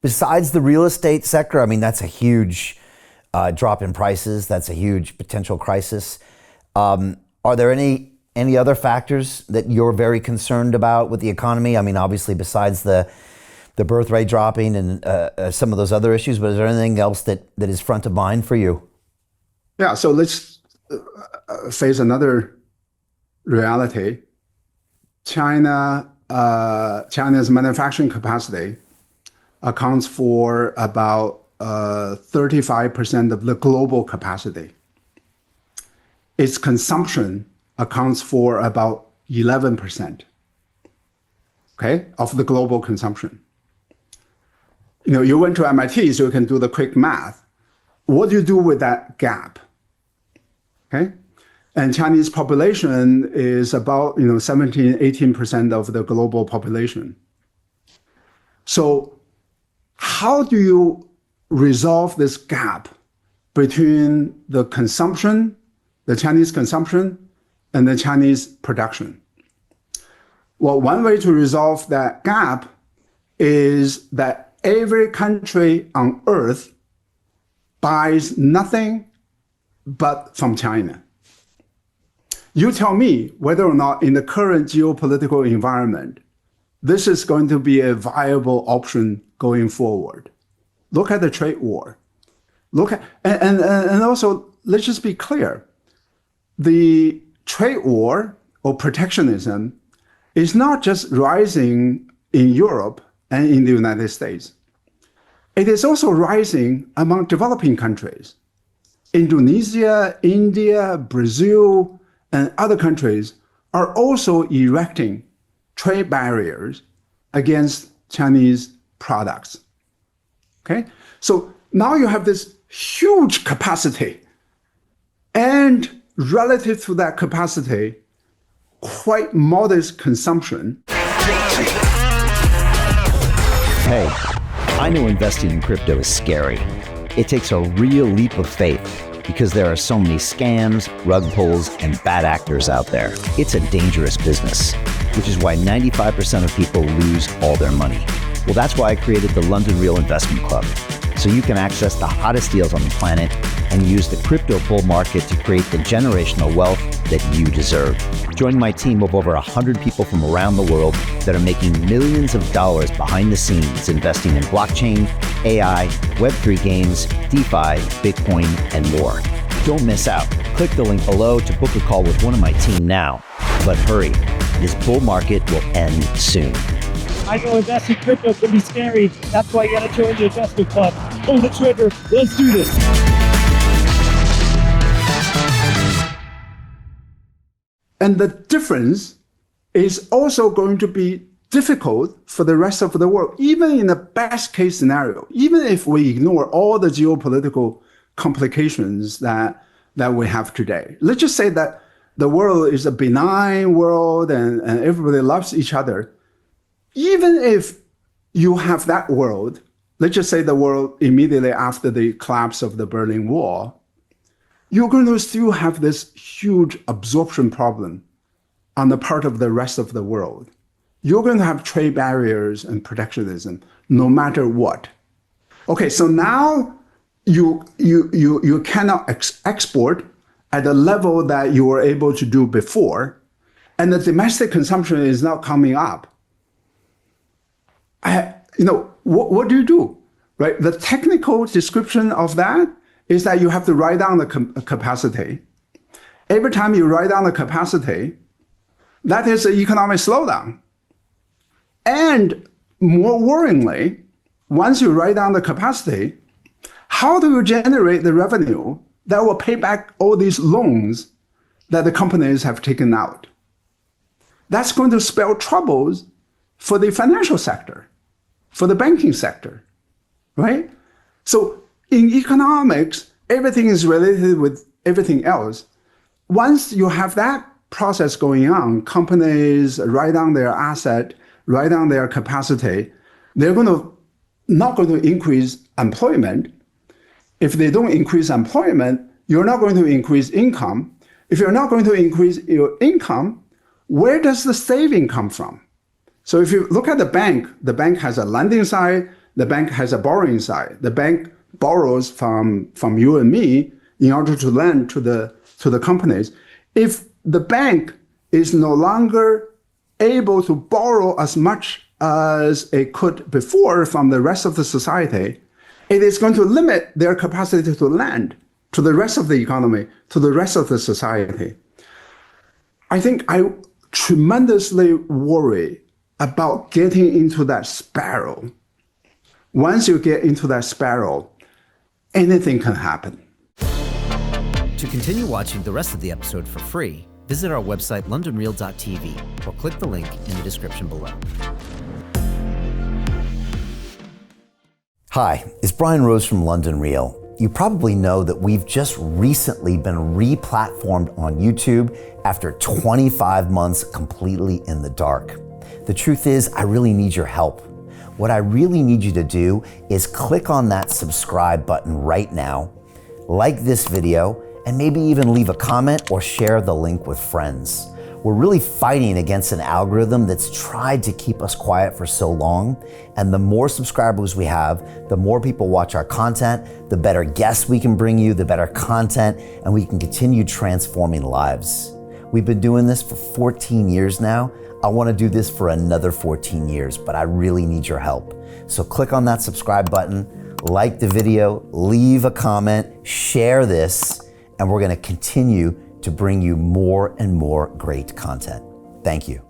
Besides the real estate sector, I mean, that's a huge drop in prices. That's a huge potential crisis. Are there any other factors that you're very concerned about with the economy? I mean, obviously, besides the birth rate dropping and some of those other issues, but is there anything else that is front of mind for you? Yeah, so let's face another reality. China's manufacturing capacity accounts for about 35% of the global capacity. Its consumption accounts for about 11%, okay, of the global consumption. You went to MIT, so you can do the quick math. What do you do with that gap? Okay, and Chinese population is about 17, 18% of the global population. So how do you resolve this gap between the consumption, the Chinese consumption, and the Chinese production? Well, one way to resolve that gap is that every country on earth buys nothing but from China. You tell me whether or not in the current geopolitical environment, this is going to be a viable option going forward. Look at the trade war. And also, let's just be clear. The trade war or protectionism is not just rising in Europe and in the United States. It is also rising among developing countries. Indonesia, India, Brazil, and other countries are also erecting trade barriers against Chinese products. Okay? So now you have this huge capacity, and relative to that capacity, quite modest consumption. Hey, I know investing in crypto is scary. It takes a real leap of faith because there are so many scams, rug pulls, and bad actors out there. It's a dangerous business, which is why 95% of people lose all their money. Well, that's why I created the London Real Investment Club, so you can access the hottest deals on the planet and use the crypto bull market to create the generational wealth that you deserve. Join my team of over 100 people from around the world that are making millions of dollars behind the scenes investing in blockchain, AI, Web3 games, DeFi, Bitcoin, and more. Don't miss out. Click the link below to book a call with one of my team now. But hurry, this bull market will end soon. I know investing in crypto can be scary. That's why you gotta join the investment club. Pull the trigger. Let's do this. And the difference is also going to be difficult for the rest of the world, even in the best case scenario, even if we ignore all the geopolitical complications that we have today. Let's just say that the world is a benign world and everybody loves each other. Even if you have that world, let's just say the world immediately after the collapse of the Berlin Wall, you're going to still have this huge absorption problem on the part of the rest of the world. You're going to have trade barriers and protectionism no matter what. Okay, so now you cannot export at the level that you were able to do before, and the domestic consumption is not coming up. What do? Right? The technical description of that is that you have to write down the capacity. Every time you write down the capacity, that is an economic slowdown. And more worryingly, once you write down the capacity, how do you generate the revenue that will pay back all these loans that the companies have taken out? That's going to spell troubles for the financial sector, for the banking sector, right? So in economics, everything is related with everything else. Once you have that process going on, companies write down their asset, write down their capacity, they're not going to increase employment. If they don't increase employment, you're not going to increase income. If you're not going to increase your income, where does the saving come from? So if you look at the bank has a lending side, The bank has a borrowing side. The bank borrows from you and me in order to lend to the companies. If the bank is no longer able to borrow as much as it could before from the rest of the society, it is going to limit their capacity to lend to the rest of the economy, to the rest of the society. I think I tremendously worry about getting into that spiral. Once you get into that spiral, anything can happen. To continue watching the rest of the episode for free, visit our website londonreal.tv or click the link in the description below. Hi, it's Brian Rose from London Real. You probably know that we've just recently been re-platformed on YouTube after 25 months completely in the dark. The truth is, I really need your help. What I really need you to do is click on that subscribe button right now, like this video, and maybe even leave a comment or share the link with friends. We're really fighting against an algorithm that's tried to keep us quiet for so long. And the more subscribers we have, the more people watch our content, the better guests we can bring you, the better content, and we can continue transforming lives. We've been doing this for 14 years now. I want to do this for another 14 years, but I really need your help. So click on that subscribe button, like the video, leave a comment, share this, and we're going to continue to bring you more and more great content. Thank you.